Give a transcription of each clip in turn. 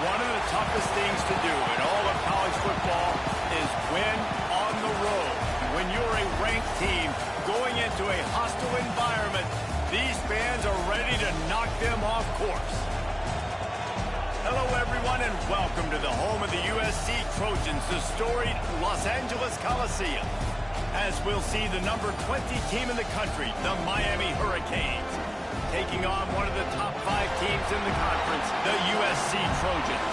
One of the toughest things to do in all of college football is win on the road. When you're a ranked team going into a hostile environment, these fans are ready to knock them off course. Hello, everyone, and welcome to the home of the USC Trojans, the storied Los Angeles Coliseum. As we'll see the number 20 team in the country, the Miami Hurricanes, taking on one of the top 5 teams in the conference, the USC Trojans.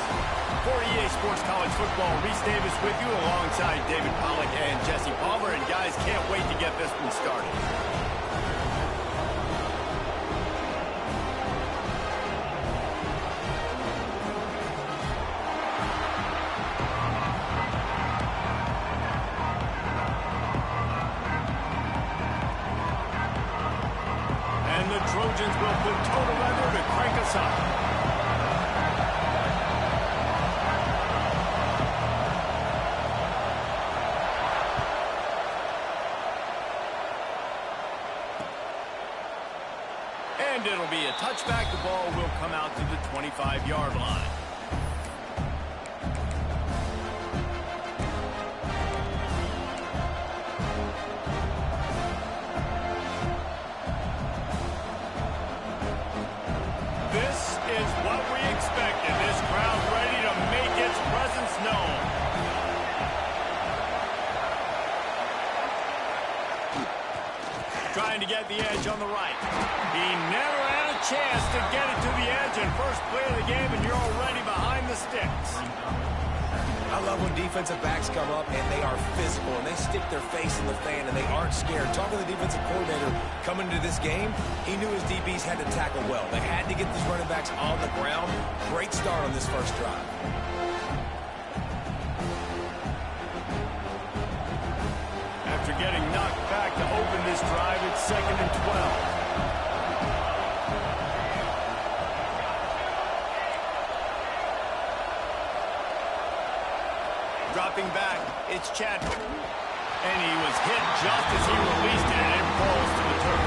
For EA Sports College Football, Reese Davis with you alongside David Pollack and Jesse Palmer. And guys, can't wait to get this one started. Trojans will put total weather to crank us up. And it'll be a touchback. The ball will come out to the 25-yard line. Trying to get the edge on the right. He never had a chance to get it to the edge, and first play of the game, and you're already behind the sticks. I love when defensive backs come up and they are physical and they stick their face in the fan and they aren't scared. Talking to the defensive coordinator coming into this game, he knew his DBs had to tackle well. They had to get these running backs on the ground. Great start on this first drive. After getting knocked back to open this drive, it's 2nd and 12. Dropping back, it's Chadwick. And he was hit just as he released it, and it falls to the turf.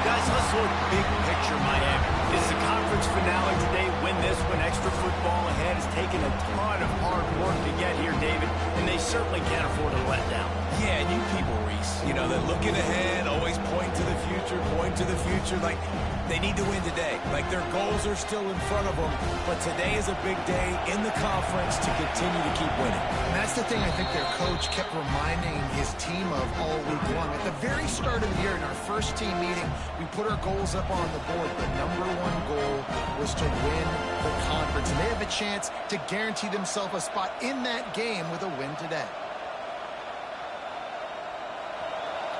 Guys, let's look big picture Miami. It's the conference finale today. Win this one. Extra football ahead. Has taken a ton of hard work to get here, David, and they certainly can't afford to let down. Yeah, and you people, Reese, you know, they're looking ahead, always point to the future, like they need to win today. Like their goals are still in front of them, but today is a big day in the conference to continue to keep winning. And that's the thing I think their coach kept reminding his team of all week long. At the very start of the year, in our first team meeting, we put our goals up on the board. The number one goal was to win the conference, and they have a chance to guarantee themselves a spot in that game with a win today.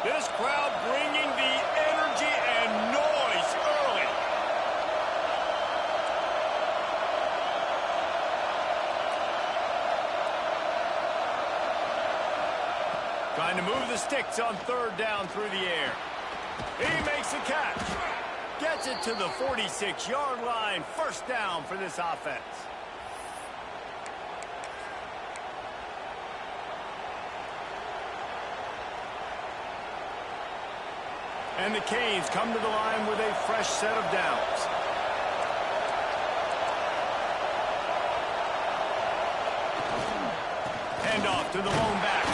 This crowd bringing the energy and noise early. Trying to move the sticks on 3rd down through the air. He makes a catch. Gets it to the 46-yard line. 1st down for this offense. And the Canes come to the line with a fresh set of downs. Hand off to the lone back.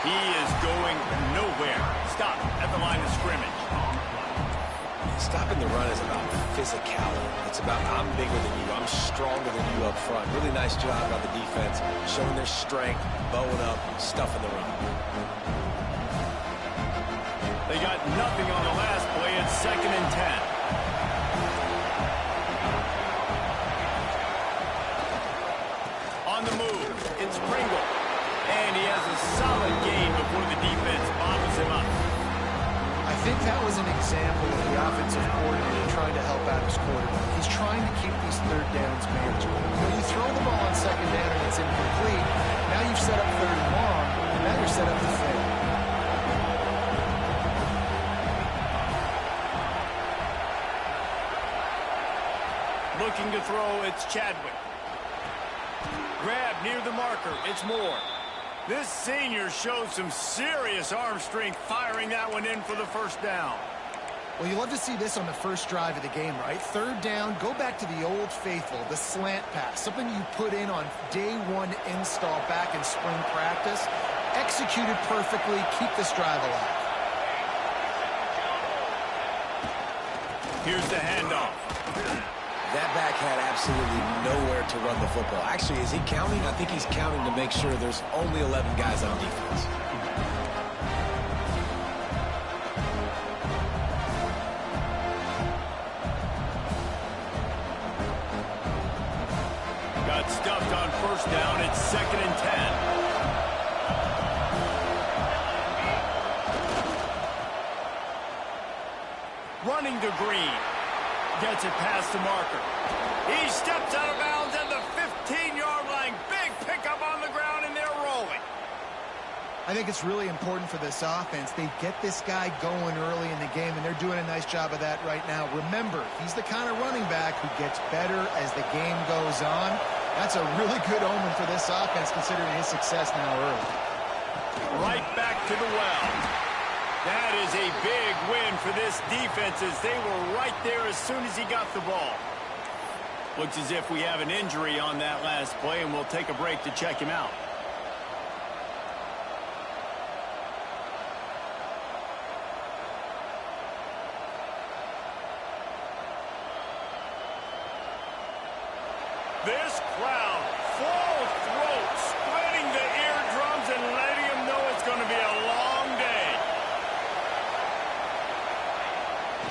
He is going nowhere. Stop at the line of scrimmage. Stopping the run is about physicality. It's about I'm bigger than you. I'm stronger than you up front. Really nice job by the defense, showing their strength, bowing up, stuffing the run. They got nothing on the last play. It's 2nd and 10. On the move, it's Pringle. And he has a solid gain before the defense bobbles him up. I think that was an example of the offensive coordinator trying to help out his quarterback. He's trying to keep these 3rd downs manageable. When you throw the ball on 2nd down and it's incomplete, now you've set up 3rd and long, and now you're set up to fail. Looking to throw, it's Chadwick. Grab near the marker, it's Moore. This senior shows some serious arm strength, firing that one in for the 1st down. Well, you love to see this on the first drive of the game, right? Third down, go back to the old faithful, the slant pass, something you put in on day one install back in spring practice. Executed perfectly, keep this drive alive. Here's the handoff. That back had absolutely nowhere to run the football. Actually, is he counting? I think he's counting to make sure there's only 11 guys on defense. Got stuffed on first down. It's 2nd and 10. Running to Green. Gets it past the marker. He steps out of bounds at the 15-yard line. Big pickup on the ground, and they're rolling. I think it's really important for this offense. They get this guy going early in the game, and they're doing a nice job of that right now. Remember, he's the kind of running back who gets better as the game goes on. That's a really good omen for this offense, considering his success now early. Right back to the well. That is a big win for this defense as they were right there as soon as he got the ball. Looks as if we have an injury on that last play, and we'll take a break to check him out. This crowd, full throat, spreading the eardrums and letting them know it's going to be a long day.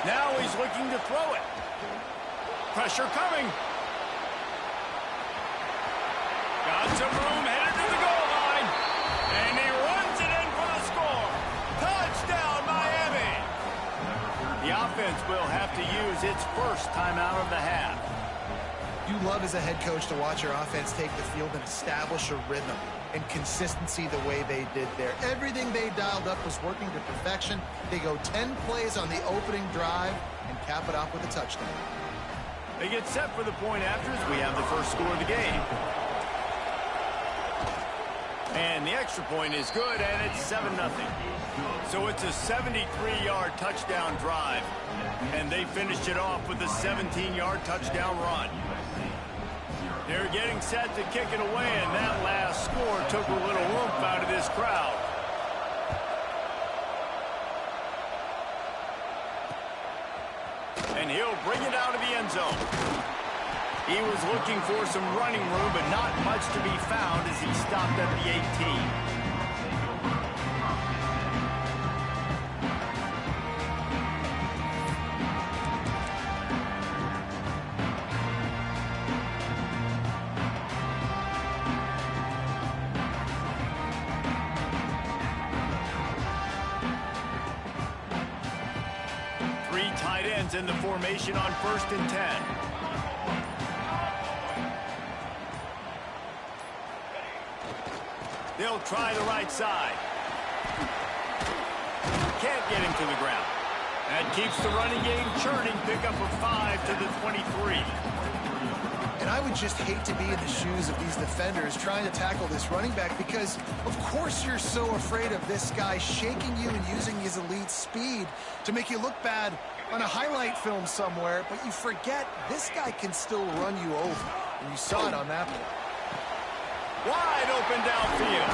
Now he's looking to throw it. Pressure coming. Got some room, headed to the goal line. And he runs it in for the score. Touchdown, Miami. The offense will have to use its first timeout of the half. You love as a head coach to watch your offense take the field and establish a rhythm and consistency the way they did there. Everything they dialed up was working to perfection. They go 10 plays on the opening drive and cap it off with a touchdown. They get set for the point after as we have the first score of the game. And the extra point is good, and it's 7-0. So it's a 73-yard touchdown drive, and they finished it off with a 17-yard touchdown run. They're getting set to kick it away, and that last score took a little oomph out of this crowd. And he'll bring it out of the end zone. He was looking for some running room, but not much to be found as he stopped at the 18. Tight ends in the formation on 1st and 10. They'll try the right side. Can't get him to the ground. That keeps the running game churning. Pickup of 5 to the 23. And I would just hate to be in the shoes of these defenders trying to tackle this running back because, of course, you're so afraid of this guy shaking you and using his elite speed to make you look bad on a highlight film somewhere, but you forget this guy can still run you over. And you saw it on that play. Wide open downfield.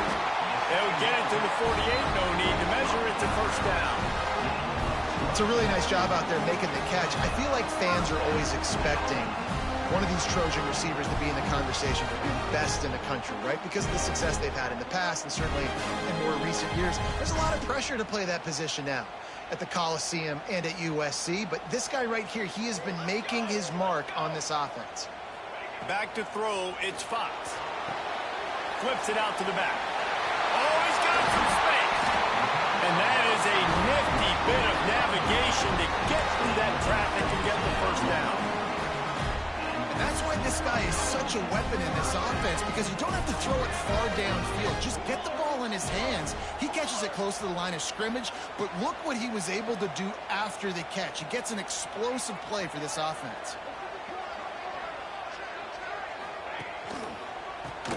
They'll get it to the 48. No need to measure. It's a first down. It's a really nice job out there making the catch. I feel like fans are always expecting one of these Trojan receivers to be in the conversation for being best in the country, right? Because of the success they've had in the past and certainly in more recent years. There's a lot of pressure to play that position now at the Coliseum and at USC, but this guy right here, he has been making his mark on this offense. Back to throw, it's Fox. Flips it out to the back. Oh, he's got some space. And that is a nifty bit of navigation to get through that traffic and get the first down. And that's why this guy is such a weapon in this offense, because you don't have to throw it far downfield. Just get the ball in his hands. He catches it close to the line of scrimmage, but look what he was able to do after the catch. He gets an explosive play for this offense.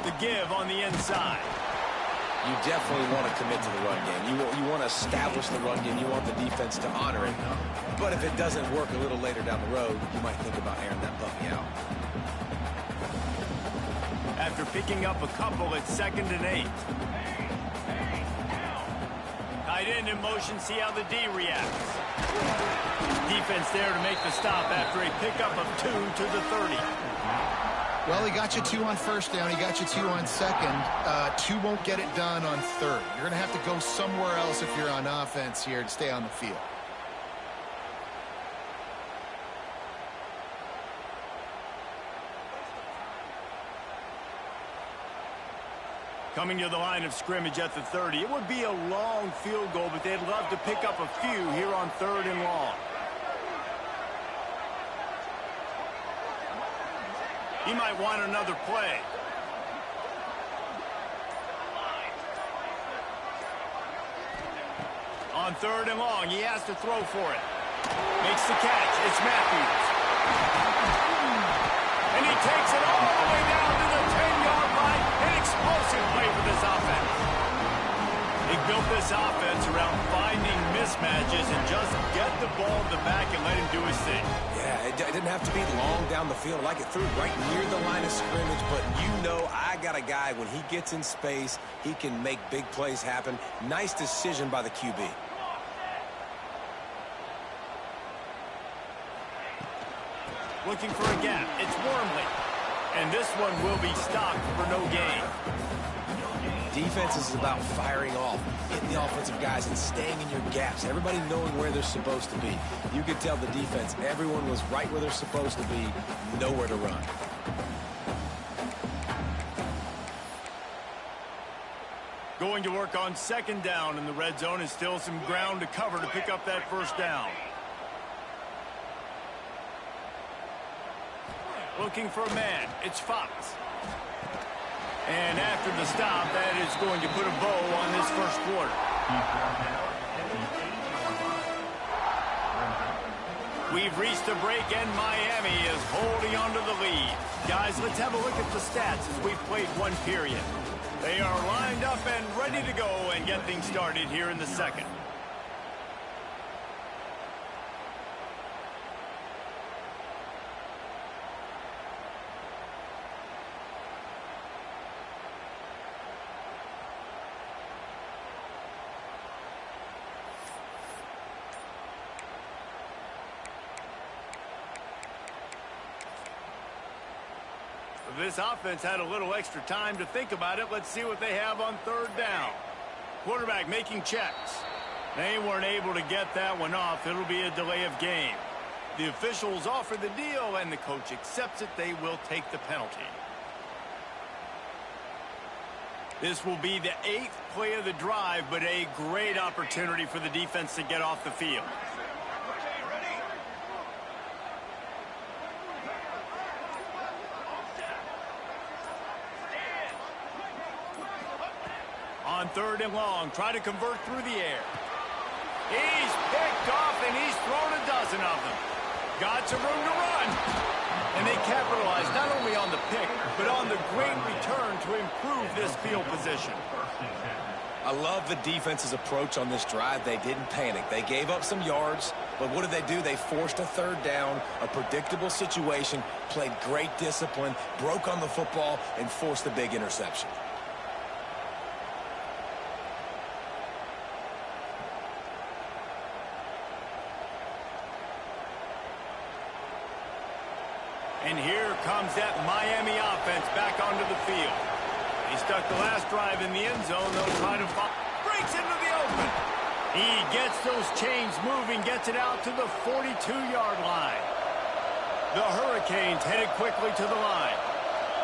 The give on the inside. You definitely want to commit to the run game. You want to establish the run game. You want the defense to honor it. But if it doesn't work a little later down the road, you might think about airing that puppy out. After picking up a couple, it's 2nd and 8. Tight end in motion, see how the D reacts. Defense there to make the stop after a pickup of 2 to the 30. Well, he got you 2 on first down. He got you 2 on second. 2 won't get it done on third. You're going to have to go somewhere else if you're on offense here to stay on the field. Coming to the line of scrimmage at the 30. It would be a long field goal, but they'd love to pick up a few here on 3rd and long. He might want another play. On 3rd and long, he has to throw for it. Makes the catch. It's Matthews. And he takes it all the way down to the 10-yard line. An explosive play for this offense. They built this offense around finding mismatches and just get the ball to the back and let him do his thing. Yeah, it didn't have to be long down the field. Like it threw right near the line of scrimmage, but you know I got a guy, when he gets in space, he can make big plays happen. Nice decision by the QB. Looking for a gap. It's Wormley. And this one will be stopped for no gain. Defense is about firing off, hitting the offensive guys, and staying in your gaps. Everybody knowing where they're supposed to be. You could tell the defense, everyone was right where they're supposed to be, nowhere to run. Going to work on 2nd down in the red zone, and still some ground to cover to pick up that 1st down. Looking for a man. It's Fox. And after the stop, that is going to put a bow on this 1st quarter. We've reached a break, and Miami is holding on to the lead. Guys, let's have a look at the stats as we've played 1 period. They are lined up and ready to go and get things started here in the 2nd. This offense had a little extra time to think about it. Let's see what they have on 3rd down. Quarterback making checks. They weren't able to get that one off. It'll be a delay of game. The officials offer the deal, and the coach accepts it. They will take the penalty. This will be the 8th play of the drive, but a great opportunity for the defense to get off the field. On 3rd and long, try to convert through the air. He's picked off, and he's thrown a dozen of them. Got some room to run. And they capitalized not only on the pick, but on the great return to improve this field position. I love the defense's approach on this drive. They didn't panic. They gave up some yards, but what did they do? They forced a 3rd down, a predictable situation, played great discipline, broke on the football, and forced a big interception. And here comes that Miami offense back onto the field. He stuck the last drive in the end zone. They'll try to follow. Breaks into the open. He gets those chains moving, gets it out to the 42-yard line. The Hurricanes headed quickly to the line.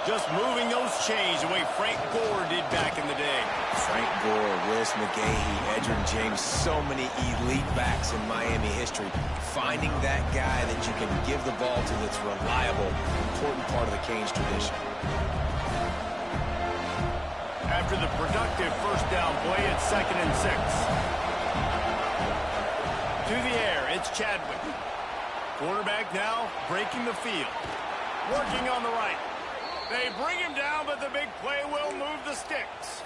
Just moving those chains the way Frank Gore did back in the day. Frank Gore, Willis McGahee, Edgerrin James, so many elite backs in Miami history. Finding that guy that you can give the ball to that's reliable, important part of the Canes tradition. After the productive 1st down play, it's 2nd and 6. To the air, it's Chadwick. Quarterback now breaking the field. Working on the right. They bring him down, but the big play will move the sticks.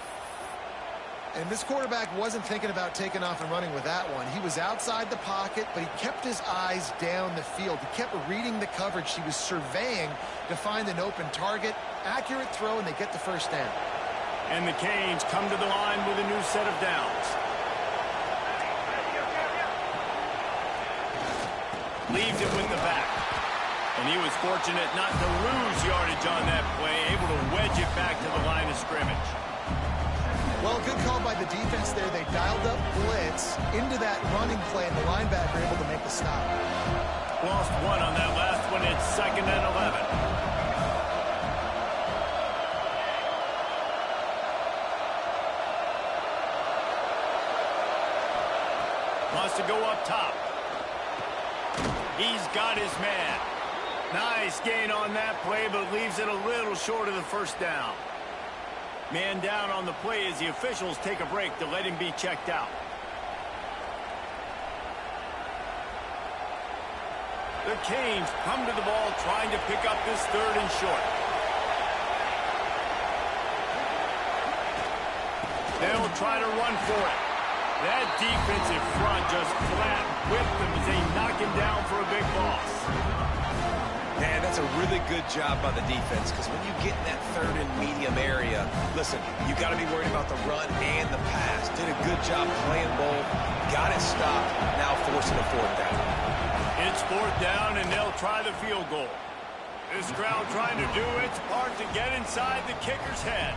And this quarterback wasn't thinking about taking off and running with that one. He was outside the pocket, but he kept his eyes down the field. He kept reading the coverage. He was surveying to find an open target. Accurate throw, and they get the first down. And the Canes come to the line with a new set of downs. Leaves it with the back. And he was fortunate not to lose yardage on that play, able to wedge it back to the line of scrimmage. Well, good call by the defense there. They dialed up blitz into that running play, and the linebacker able to make the stop. Lost one on that last one. It's 2nd and 11. Wants to go up top. He's got his man. Nice gain on that play, but leaves it a little short of the first down. Man down on the play as the officials take a break to let him be checked out. The Canes come to the ball trying to pick up this 3rd and short. They'll try to run for it. That defensive front just flat whipped them as they knock him down for a big loss. Man, that's a really good job by the defense, because when you get in that 3rd and medium area, listen, you got to be worried about the run and the pass. Did a good job playing both, got it stopped, now forcing a 4th down. It's 4th down, and they'll try the field goal. This crowd trying to do its part to get inside the kicker's head.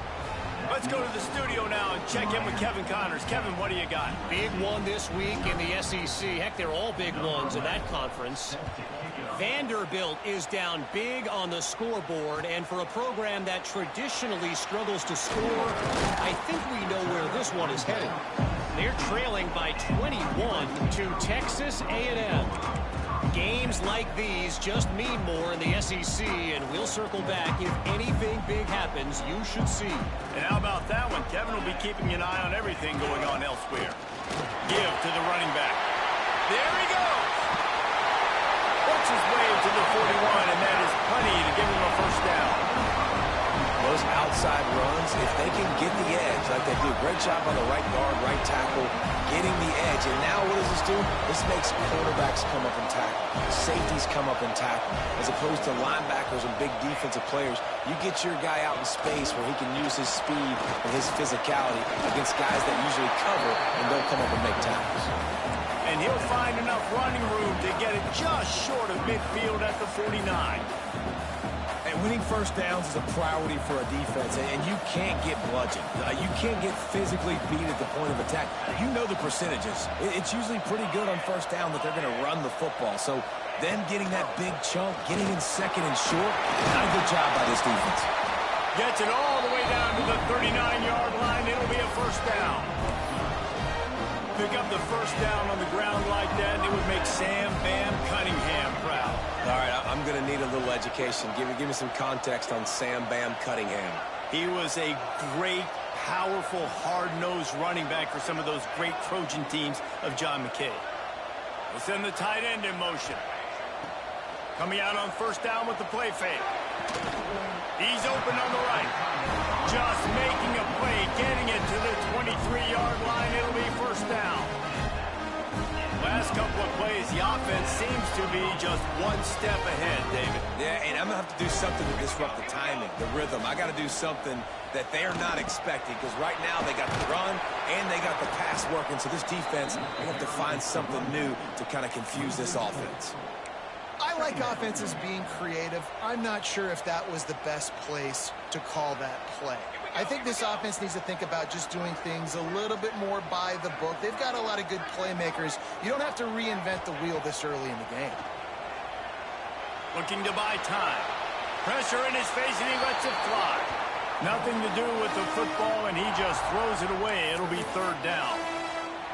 Let's go to the studio now and check in with Kevin Connors. Kevin, what do you got? Big one this week in the SEC. Heck, they're all big ones in that conference. Vanderbilt is down big on the scoreboard, and for a program that traditionally struggles to score, I think we know where this one is headed. They're trailing by 21 to Texas A&M. Games like these just mean more in the SEC, and we'll circle back. If anything big happens, you should see. And how about that one? Kevin will be keeping an eye on everything going on elsewhere. Give to the running back. There he goes! Works his way to the 41, and that is plenty to give him a first down. Those outside runs, if they can get the edge, like they do a great job on the right guard, right tackle, getting the edge. And now what does this do? This makes quarterbacks come up and tackle. Safeties come up and tackle. As opposed to linebackers and big defensive players, you get your guy out in space where he can use his speed and his physicality against guys that usually cover and don't come up and make tackles. And he'll find enough running room to get it just short of midfield at the 49. And winning first downs is a priority for a defense, and you can't get bludgeoned. You can't get physically beat at the point of attack. You know the percentages. It's usually pretty good on first down that they're going to run the football. So them getting that big chunk, getting in 2nd and short, not a good job by this defense. Gets it all the way down to the 39-yard line. It'll be a first down. Pick up the first down on the ground like that, and it would make Sam Bam Cunningham proud. All right, I'm going to need a little education. Give me some context on Sam Bam Cunningham. He was a great, powerful, hard-nosed running back for some of those great Trojan teams of John McKay. We'll send the tight end in motion. Coming out on first down with the play fake. He's open on the right. Just making a play, getting it to the 23-yard line. It'll be first down. Last couple of plays, the offense seems to be just one step ahead, David. Yeah, and I'm going to have to do something to disrupt the timing, the rhythm. I got to do something that they're not expecting, because right now they got the run and they got the pass working. So this defense, they have to find something new to kind of confuse this offense. I like offenses being creative. I'm not sure if that was the best place to call that play. I think this offense needs to think about just doing things a little bit more by the book. They've got a lot of good playmakers. You don't have to reinvent the wheel this early in the game. Looking to buy time. Pressure in his face, and he lets it fly. Nothing to do with the football, and he just throws it away. It'll be 3rd down.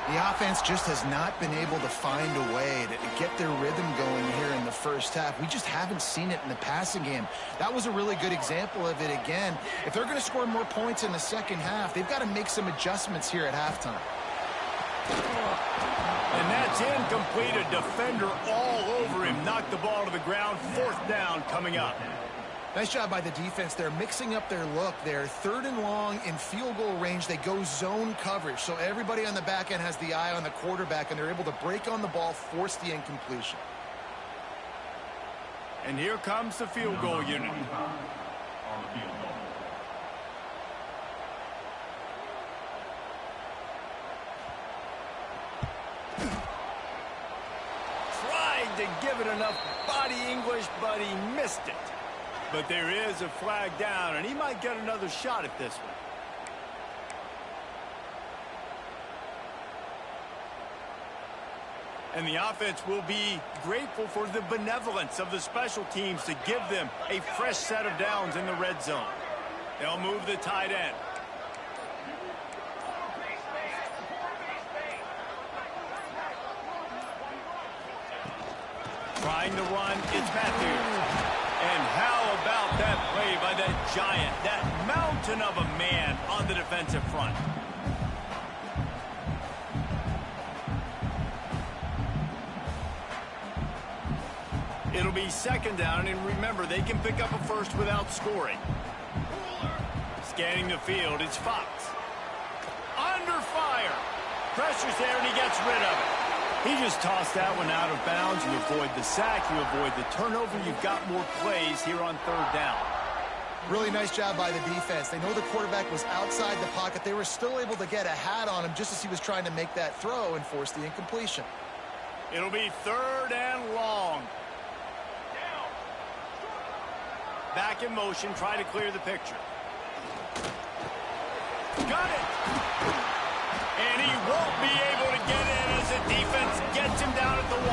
The offense just has not been able to find a way to get their rhythm going here in the first half. We just haven't seen it in the passing game. That was a really good example of it again. If they're going to score more points in the second half, they've got to make some adjustments here at halftime. And that's incomplete. A defender all over him. Knocked the ball to the ground. 4th down coming up. Nice job by the defense. They're mixing up their look. They're 3rd and long in field goal range. They go zone coverage. So everybody on the back end has the eye on the quarterback, and they're able to break on the ball, force the incompletion. And here comes the field goal unit. Tried to give it enough body English, but he missed it. But there is a flag down, and he might get another shot at this one. And the offense will be grateful for the benevolence of the special teams to give them a fresh set of downs in the red zone. They'll move the tight end. Trying to run, it's Matthews. And how about that play by that giant, that mountain of a man on the defensive front? It'll be 2nd down, and remember, they can pick up a first without scoring. Scanning the field, it's Fox. Under fire. Pressure's there, and he gets rid of it. He just tossed that one out of bounds. You avoid the sack, you avoid the turnover. You've got more plays here on 3rd down. Really nice job by the defense. They know the quarterback was outside the pocket. They were still able to get a hat on him just as he was trying to make that throw and force the incompletion. It'll be 3rd and long. Back in motion, try to clear the picture. Got it! And he won't be able to get in as the defense gets him down at the 1.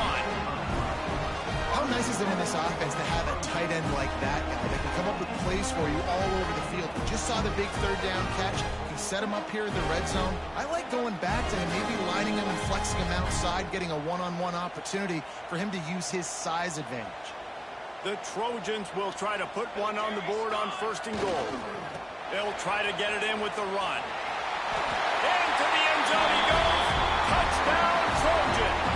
How nice is it in this offense to have a tight end like that guy that can come up with plays for you all over the field? We just saw the big 3rd down catch. He set him up here in the red zone. I like going back to him, maybe lining him and flexing him outside, getting a one-on-one opportunity for him to use his size advantage. The Trojans will try to put one on the board on 1st and goal. They'll try to get it in with the run. Into the end zone he goes. Touchdown, Trojans.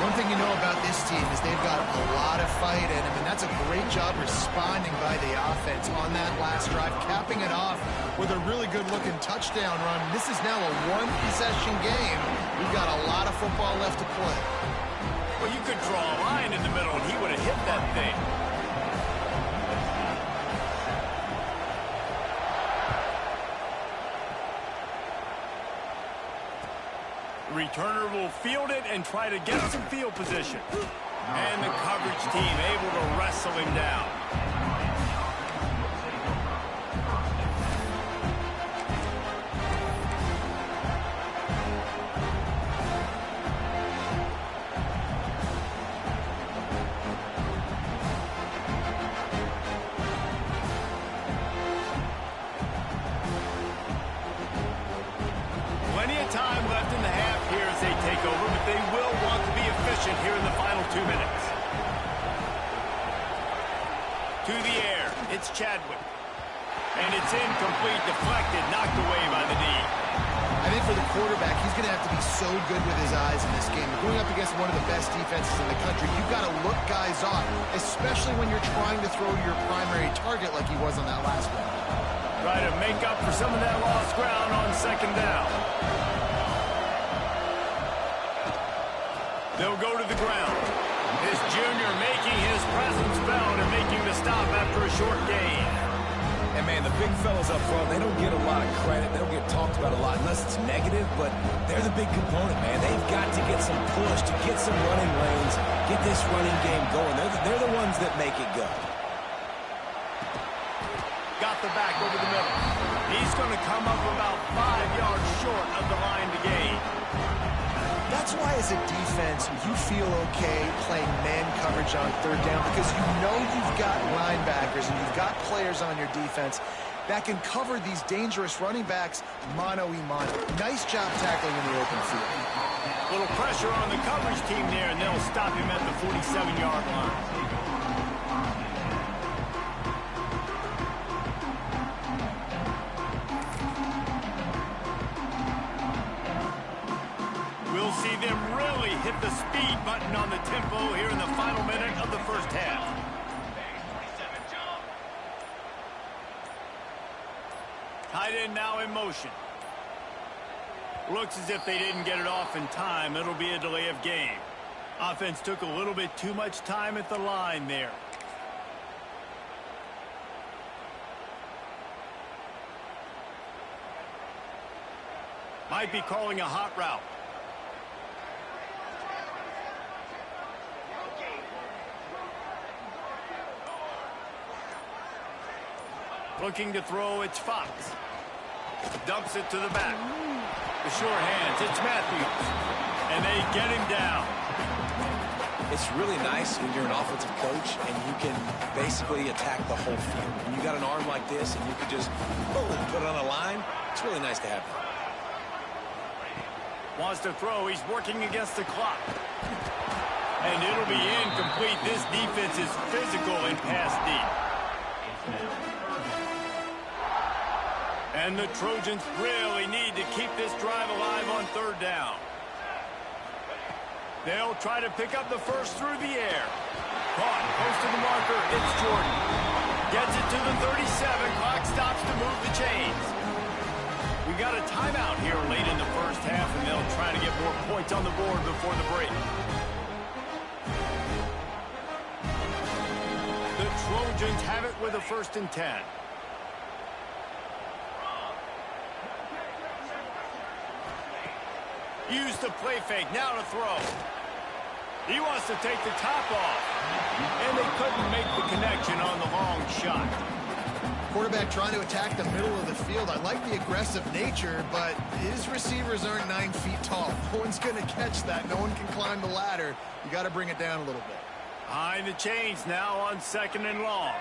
One thing you know about this team is they've got a lot of fight in them, and that's a great job responding by the offense on that last drive, capping it off with a really good-looking touchdown run. This is now a 1-possession game. We've got a lot of football left to play. Well, you could draw a line in the middle, and he would have hit that thing. The returner will field it and try to get some field position. And the coverage team able to wrestle him down. Time left in the half here as they take over, but they will want to be efficient here in the final 2 minutes. To the air, it's Chadwick. And it's incomplete, deflected, knocked away by the knee. I think for the quarterback, he's going to have to be so good with his eyes in this game. Going up against one of the best defenses in the country, you've got to look guys off, especially when you're trying to throw to your primary target like he was on that last one. Try to make up for some of that lost ground on 2nd down. They'll go to the ground. This junior making his presence felt and making the stop after a short gain. And, man, the big fellas up front, they don't get a lot of credit. They don't get talked about a lot unless it's negative, but they're the big component, man. They've got to get some push, to get some running lanes, get this running game going. They're the ones that make it go. Got the back over the middle. He's going to come up about 5 yards short of the line to gain. That's why, as a defense, you feel okay playing man coverage on 3rd down because you know you've got linebackers and you've got players on your defense that can cover these dangerous running backs mano-a-mano. Nice job tackling in the open field. Little pressure on the coverage team there, and they'll stop him at the 47-yard line. We'll see them really hit the speed button on the tempo here in the final minute of the 1st half. Tight end now in motion. Looks as if they didn't get it off in time. It'll be a delay of game. Offense took a little bit too much time at the line there. Might be calling a hot route. Looking to throw, it's Fox. Dumps it to the back. The short hands, it's Matthews. And they get him down. It's really nice when you're an offensive coach and you can basically attack the whole field. When you got an arm like this and you can just put it on a line, it's really nice to have that. Wants to throw, he's working against the clock. And it'll be incomplete. This defense is physical and pass deep. And the Trojans really need to keep this drive alive on third down. They'll try to pick up the first through the air. Caught, close to the marker, it's Jordan. Gets it to the 37, clock stops to move the chains. We got a timeout here late in the first half, and they'll try to get more points on the board before the break. The Trojans have it with a 1st and 10. Use the play fake, now to throw. He wants to take the top off. And they couldn't make the connection on the long shot. Quarterback trying to attack the middle of the field. I like the aggressive nature, but his receivers aren't 9 feet tall. No one's going to catch that. No one can climb the ladder. You got to bring it down a little bit. Behind the chains now on 2nd and long.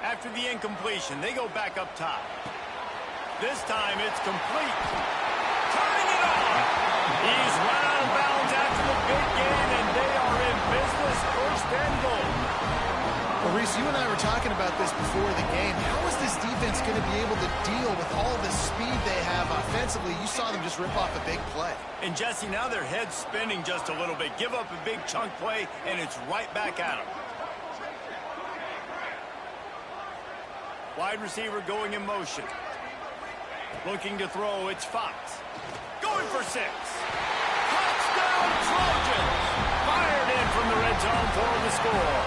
After the incompletion, they go back up top. This time it's complete. Turning it on. He's run out of bounds after the big gain, and they are in business. 1st and goal. Well, Reese, you and I were talking about this before the game. How is this defense going to be able to deal with all the speed they have offensively? You saw them just rip off a big play. And Jesse, now their head's spinning just a little bit. Give up a big chunk play, and it's right back at them. Wide receiver going in motion. Looking to throw, it's Fox. Going for 6. Touchdown Trojans! Fired in from the red zone for the score.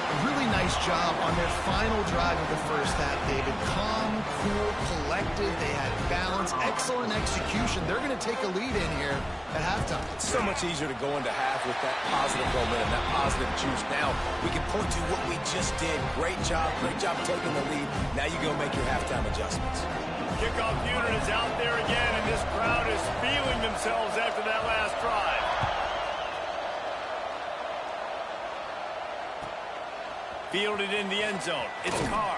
A really nice job on their final drive of the first half, David. Calm, cool, collected. They had balance, excellent execution. They're going to take a lead in here at halftime. It's so much easier to go into half with that positive momentum, that positive juice. Now we can point to what we just did. Great job taking the lead. Now you go make your halftime adjustments. Kickoff unit is out there again, and this crowd is feeling themselves after that last drive. Fielded in the end zone. It's Carr.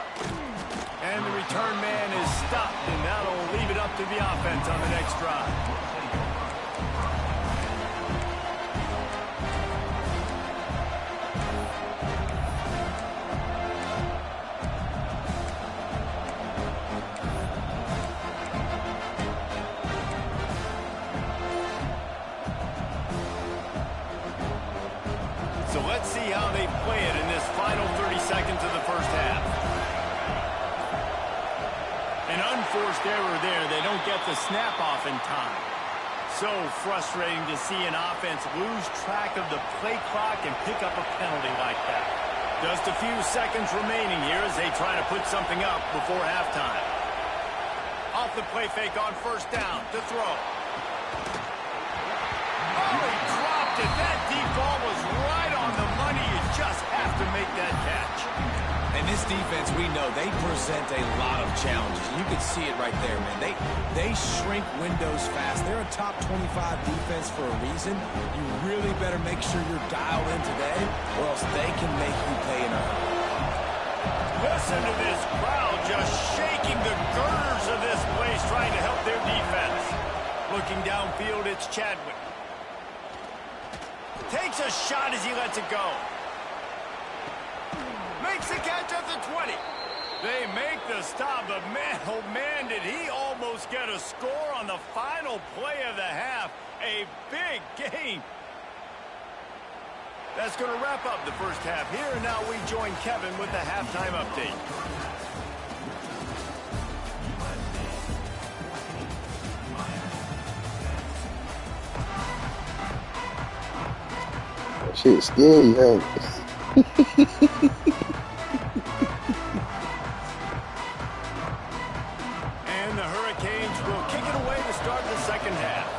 And the return man is stopped, and that'll leave it up to the offense on the next drive. So let's see how they play it in this final 30 seconds of the first half. An unforced error there. They don't get the snap off in time. So frustrating to see an offense lose track of the play clock and pick up a penalty like that. Just a few seconds remaining here as they try to put something up before halftime. Off the play fake on 1st down to throw. Oh, he dropped it. That deep ball was right on the money. You just have to make that catch. And this defense, we know, they present a lot of challenges. You can see it right there, man. They shrink windows fast. They're a top 25 defense for a reason. You really better make sure you're dialed in today, or else they can make you pay in a hurry. Listen to this crowd just shaking the girders of this place, trying to help their defense. Looking downfield, it's Chadwick. Takes a shot as he lets it go. Makes the catch at the 20. They make the stop, but man, oh man, did he almost get a score on the final play of the half. A big game. That's going to wrap up the first half here, and now we join Kevin with the halftime update. Shit, scary, huh? And the Hurricanes will kick it away to start the second half.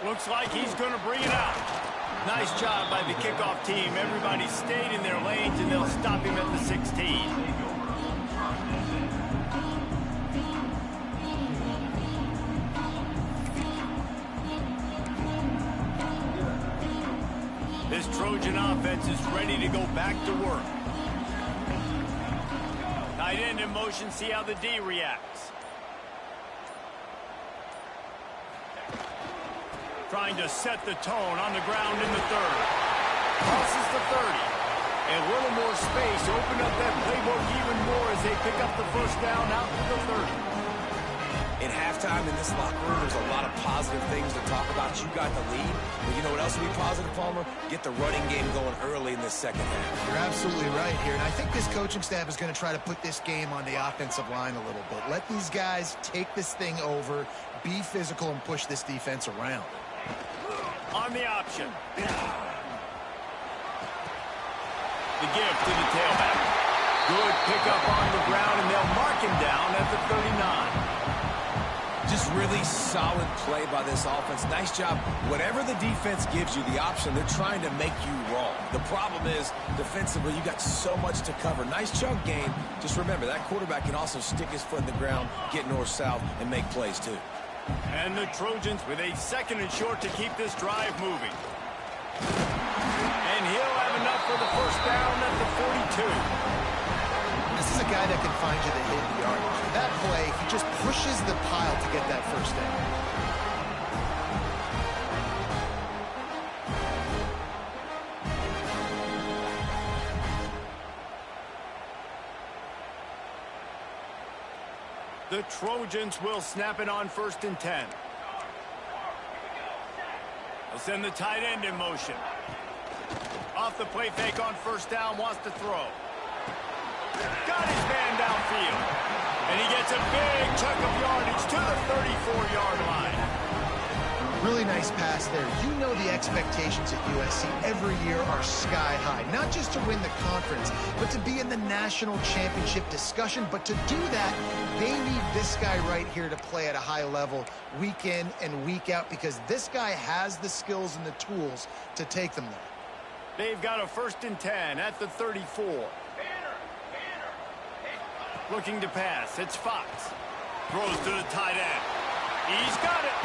Looks like he's going to bring it out. Nice job by the kickoff team. Everybody stayed in their lanes, and they'll stop him at the 16. This Trojan offense is ready to go back to work. Tight end in motion, see how the D reacts. Trying to set the tone on the ground in the third. Crosses the 30. And a little more space. Open up that playbook even more as they pick up the first down out to the 30. In halftime in this locker room, there's a lot of positive things to talk about. You got the lead. But you know what else will be positive, Palmer? Get the running game going early in this second half. You're absolutely right here. And I think this coaching staff is going to try to put this game on the offensive line a little bit. Let these guys take this thing over, be physical, and push this defense around. On the option. The give to the tailback. Good pickup on the ground, and they'll mark him down at the 39. Just really solid play by this offense. Nice job. Whatever the defense gives you the option, they're trying to make you wrong. The problem is, defensively, you got so much to cover. Nice chunk gain. Just remember, that quarterback can also stick his foot in the ground, get north-south, and make plays too. And the Trojans with a second and short to keep this drive moving. And he'll have enough for the first down at the 42. This is a guy that can find you the hidden yardage. For that play, he just pushes the pile to get that first down. The Trojans will snap it on 1st and 10. They'll send the tight end in motion. Off the play fake on first down, wants to throw. Got his man downfield. And he gets a big chunk of yardage to the 34-yard line. Really nice pass there. You know the expectations at USC every year are sky high. Not just to win the conference, but to be in the national championship discussion. But to do that, they need this guy right here to play at a high level week in and week out, because this guy has the skills and the tools to take them there. They've got a 1st and 10 at the 34. Looking to pass. It's Fox. Throws to the tight end. He's got it.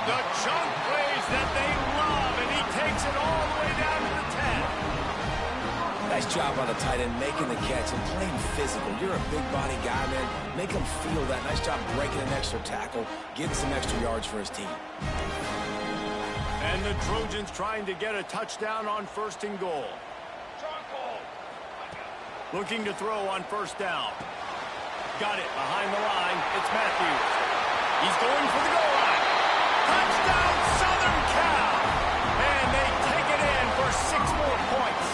The chunk plays that they love, and he takes it all the way down to the 10. Nice job on the tight end, making the catch and playing physical. You're a big body guy, man. Make him feel that. Nice job breaking an extra tackle, getting some extra yards for his team. And the Trojans trying to get a touchdown on 1st and goal. Looking to throw on first down. Got it behind the line. It's Matthews. He's going for the goal line. Touchdown, Southern Cal. And they take it in for 6 more points.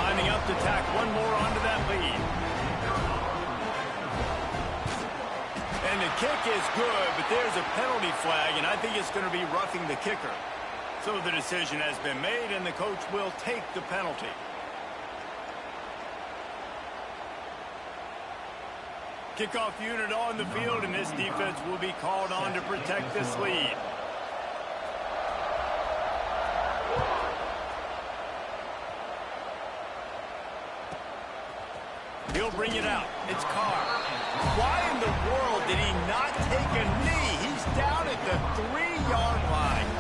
Lining up to tack one more onto that lead. And the kick is good, but there's a penalty flag, and I think it's going to be roughing the kicker. So the decision has been made, and the coach will take the penalty. Kickoff unit on the field, and this defense will be called on to protect this lead. He'll bring it out. It's Carr. Why in the world did he not take a knee? He's down at the 3-yard line.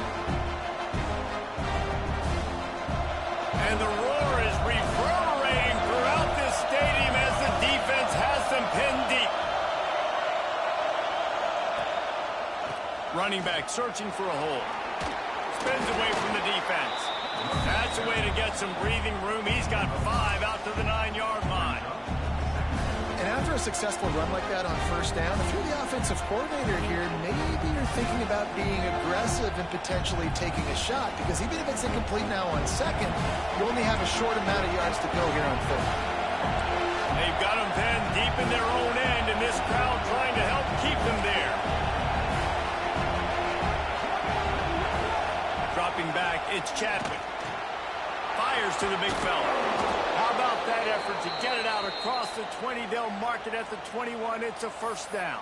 And the roar is reverberating throughout this stadium as the defense has them pinned deep. Running back searching for a hole. Spins away from the defense. That's a way to get some breathing room. He's got 5 out to the 9-yard line. And And after a successful run like that on first down, if you're the offensive coordinator here, maybe you're thinking about being aggressive and potentially taking a shot, because even if it's incomplete now on second, you only have a short amount of yards to go here on third. They've got them then deep in their own end, and this crowd trying to help keep them there. Dropping back, it's Chadwick. Fires to the big fella. How about that effort to get it out across the 20? They'll mark it at the 21. It's a first down.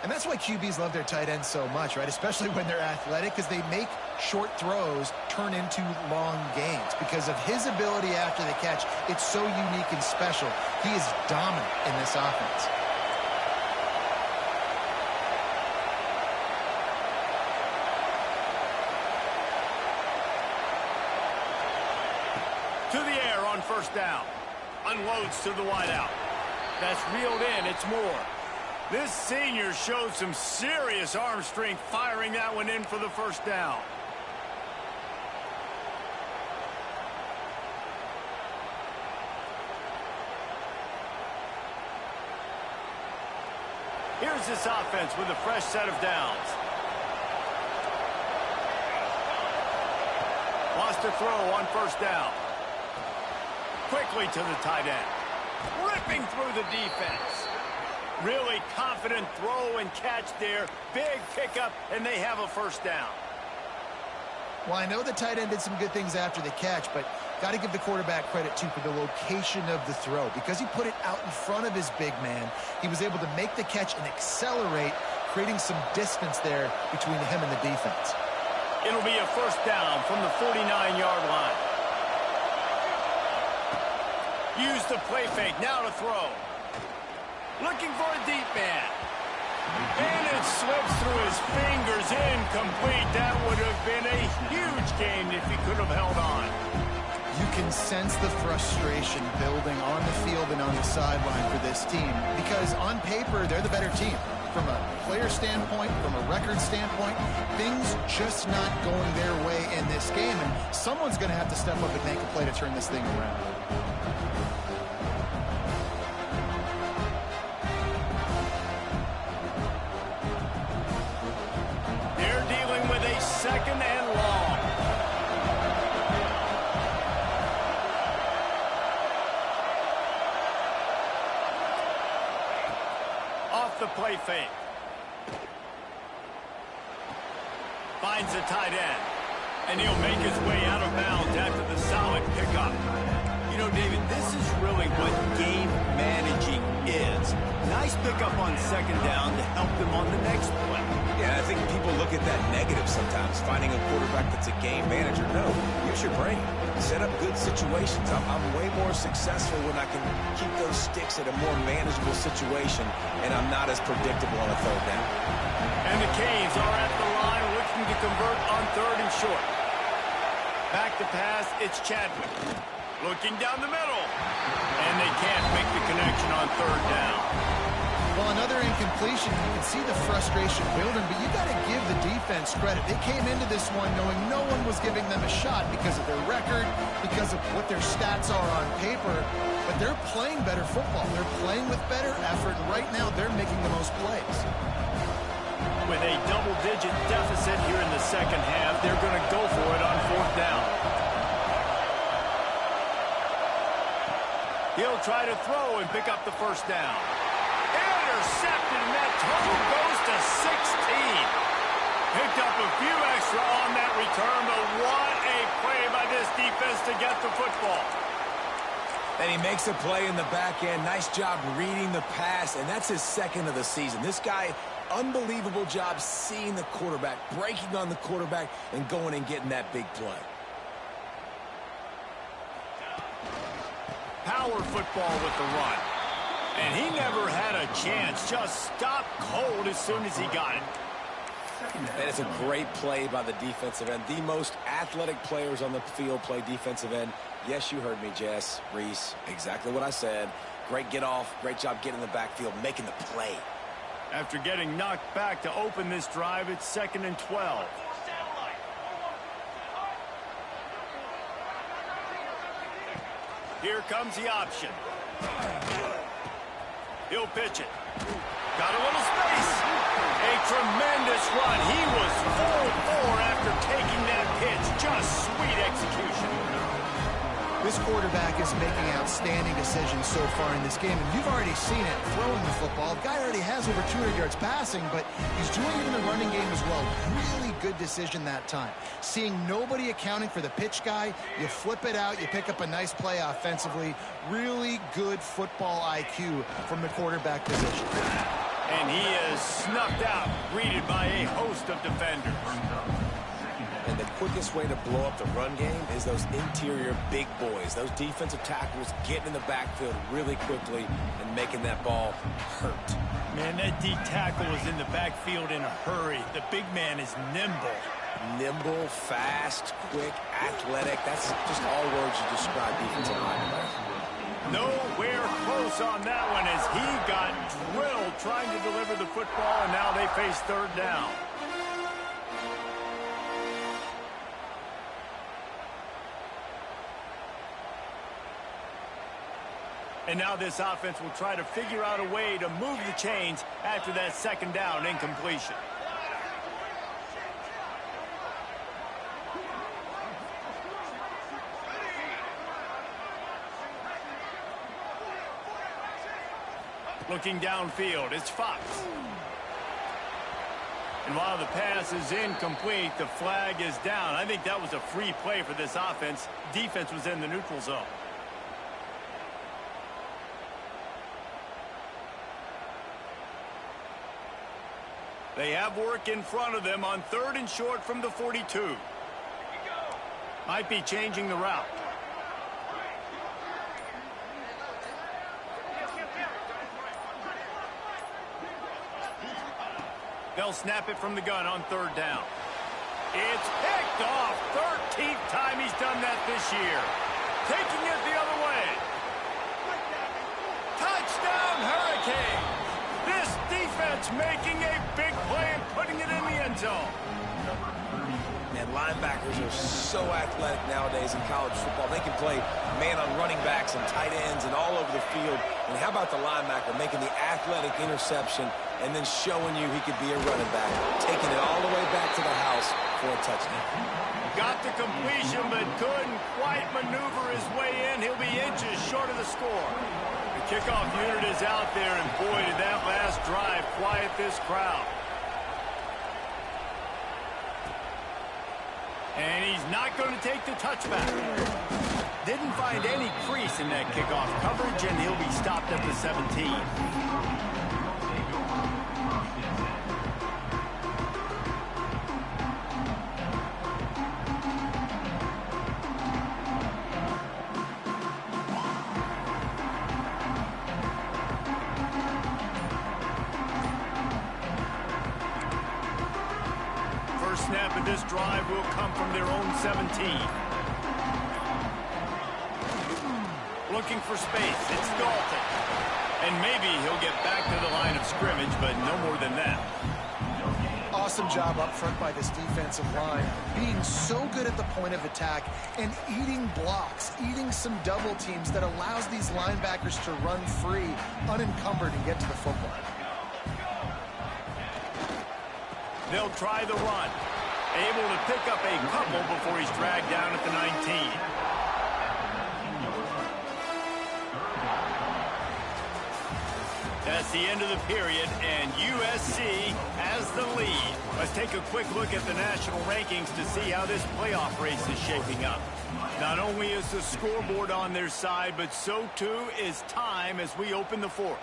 And that's why QBs love their tight ends so much, right? Especially when they're athletic, because they make short throws turn into long gains. Because of his ability after the catch, it's so unique and special. He is dominant in this offense. To the air on first down. Unloads to the wideout. That's reeled in. It's Moore. This senior showed some serious arm strength firing that one in for the first down. Here's this offense with a fresh set of downs. Lost a throw on first down. Quickly to the tight end. Ripping through the defense. Really confident throw and catch there. Big pickup, and they have a first down. Well, I know the tight end did some good things after the catch, but got to give the quarterback credit, too, for the location of the throw. Because he put it out in front of his big man, he was able to make the catch and accelerate, creating some distance there between him and the defense. It'll be a first down from the 49-yard line. Use the play fake, now to throw. Looking for a deep man. And it slips through his fingers, incomplete. That would have been a huge gain if he could have held on. You can sense the frustration building on the field and on the sideline for this team, because on paper, they're the better team. From a player standpoint, from a record standpoint, things just not going their way in this game, and someone's going to have to step up and make a play to turn this thing around. They're dealing with a second and long. Off the play fake. Finds the tight end. And he'll make his way out of bounds after the solid pickup. You know, David, this is really what game managing is. Nice pickup on second down to help them on the next play. Yeah, I think people look at that negative sometimes, finding a quarterback that's a game manager. No, use your brain. Set up good situations. I'm way more successful when I can keep those sticks at a more manageable situation, and I'm not as predictable on a third down. And the Canes are at the line looking to convert on third and short. Back to pass, it's Chadwick. Looking down the middle. And they can't make the connection on third down. Well, another incompletion. You can see the frustration building, but you got to give the defense credit. They came into this one knowing no one was giving them a shot because of their record, because of what their stats are on paper, but they're playing better football. They're playing with better effort, and right now they're making the most plays. With a double-digit deficit here in the second half, they're going to go for it on fourth down. He'll try to throw and pick up the first down. Intercepted, and that total goes to 16. Picked up a few extra on that return, but what a play by this defense to get the football. And he makes a play in the back end. Nice job reading the pass, and that's his second of the season. This guy, unbelievable job seeing the quarterback, breaking on the quarterback, and going and getting that big play. Power football with the run. And he never had a chance. Just stopped cold as soon as he got it. And it's a great play by the defensive end. The most athletic players on the field play defensive end. Yes, you heard me, Jess, Reese. Exactly what I said. Great get off. Great job getting in the backfield, making the play. After getting knocked back to open this drive, it's 2nd and 12. Here comes the option. He'll pitch it. Got a little space. A tremendous run. He was full bore after taking that pitch. Just sweet execution. This quarterback is making outstanding decisions so far in this game, and you've already seen it throwing the football. The guy already has over 200 yards passing, but he's doing it in the running game as well. Really good decision that time. Seeing nobody accounting for the pitch guy, you flip it out, you pick up a nice play offensively. Really good football IQ from the quarterback position. And he is snuffed out, greeted by a host of defenders. And the quickest way to blow up the run game is those interior big boys, those defensive tackles getting in the backfield really quickly and making that ball hurt. Man, that D tackle is in the backfield in a hurry. The big man is nimble. Nimble, fast, quick, athletic. That's just all words to describe defensive linemen. Nowhere close on that one as he got drilled trying to deliver the football, and now they face third down. And now this offense will try to figure out a way to move the chains after that second down incompletion. Looking downfield, it's Fox. And while the pass is incomplete, the flag is down. I think that was a free play for this offense. Defense was in the neutral zone. They have work in front of them on 3rd and short from the 42. Might be changing the route. They'll snap it from the gun on 3rd down. It's picked off. 13th time he's done that this year. Taking it the other way. Touchdown, Hurricane. This defense making a big play and putting it in the end zone. And linebackers are so athletic nowadays in college football. They can play man on running backs and tight ends and all over the field. And how about the linebacker making the athletic interception and then showing you he could be a running back, taking it all the way back to the house for a touchdown. Got the completion, but couldn't quite maneuver his way in. He'll be inches short of the score. The kickoff unit is out there, and boy, did that last drive quiet this crowd. And he's not going to take the touchback. Didn't find any crease in that kickoff coverage, and he'll be stopped at the 17. Snap of this drive will come from their own 17. Looking for space. It's Dalton. And maybe he'll get back to the line of scrimmage, but no more than that. Awesome job up front by this defensive line, being so good at the point of attack and eating blocks, eating some double teams that allows these linebackers to run free, unencumbered, and get to the football. They'll try the run. Able to pick up a couple before he's dragged down at the 19. That's the end of the period, and USC has the lead. Let's take a quick look at the national rankings to see how this playoff race is shaping up. Not only is the scoreboard on their side, but so too is time as we open the fourth.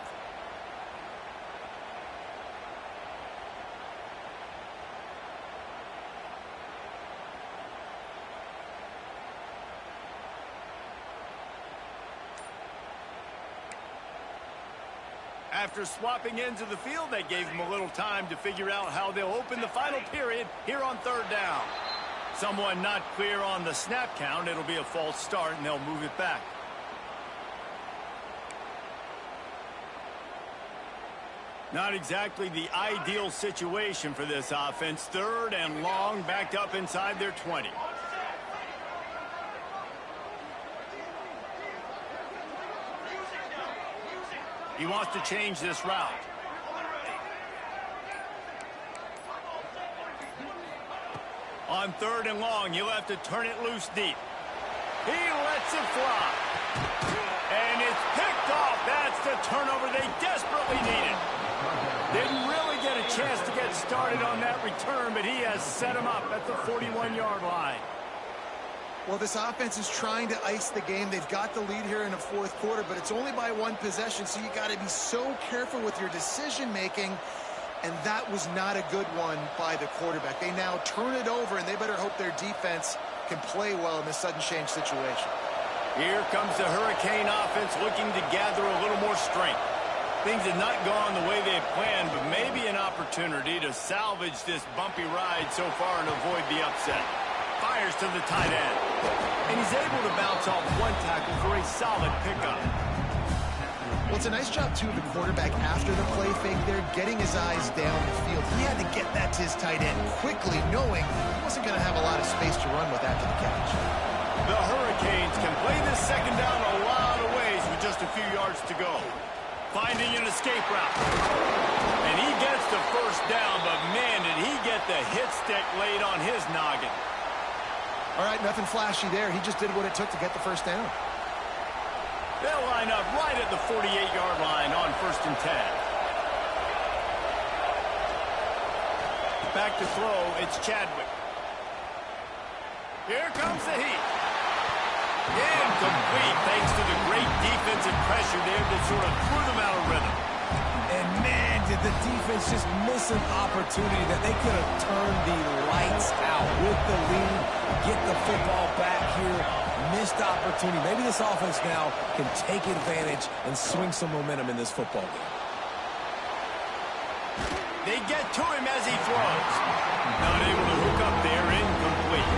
After swapping ends of the field, that gave them a little time to figure out how they'll open the final period here on 3rd down. Someone not clear on the snap count. It'll be a false start, and they'll move it back. Not exactly the ideal situation for this offense. 3rd and long, backed up inside their 20. He wants to change this route. On 3rd and long, he'll have to turn it loose deep. He lets it fly. And it's picked off. That's the turnover they desperately needed. Didn't really get a chance to get started on that return, but he has set him up at the 41-yard line. Well, this offense is trying to ice the game. They've got the lead here in the 4th quarter, but it's only by 1 possession, so you got to be so careful with your decision-making, and that was not a good one by the quarterback. They now turn it over, and they better hope their defense can play well in this sudden change situation. Here comes the Hurricane offense looking to gather a little more strength. Things have not gone the way they had planned, but maybe an opportunity to salvage this bumpy ride so far and avoid the upset. Fires to the tight end. And he's able to bounce off 1 tackle for a solid pickup. Well, it's a nice job, too, of the quarterback after the play fake there, getting his eyes down the field. He had to get that to his tight end quickly, knowing he wasn't going to have a lot of space to run with after the catch. The Hurricanes can play this 2nd down a lot of ways with just a few yards to go. Finding an escape route. And he gets the 1st down, but man, did he get the hit stick laid on his noggin. All right, nothing flashy there. He just did what it took to get the 1st down. They'll line up right at the 48-yard line on 1st and 10. Back to throw, it's Chadwick. Here comes the heat. Incomplete thanks to the great defensive pressure there that sort of threw them out of rhythm. And man, did the defense just miss an opportunity that they could have turned the lights out with the lead, get the football back here. Missed opportunity. Maybe this offense now can take advantage and swing some momentum in this football game. They get to him as he throws. Not able to hook up there, incomplete.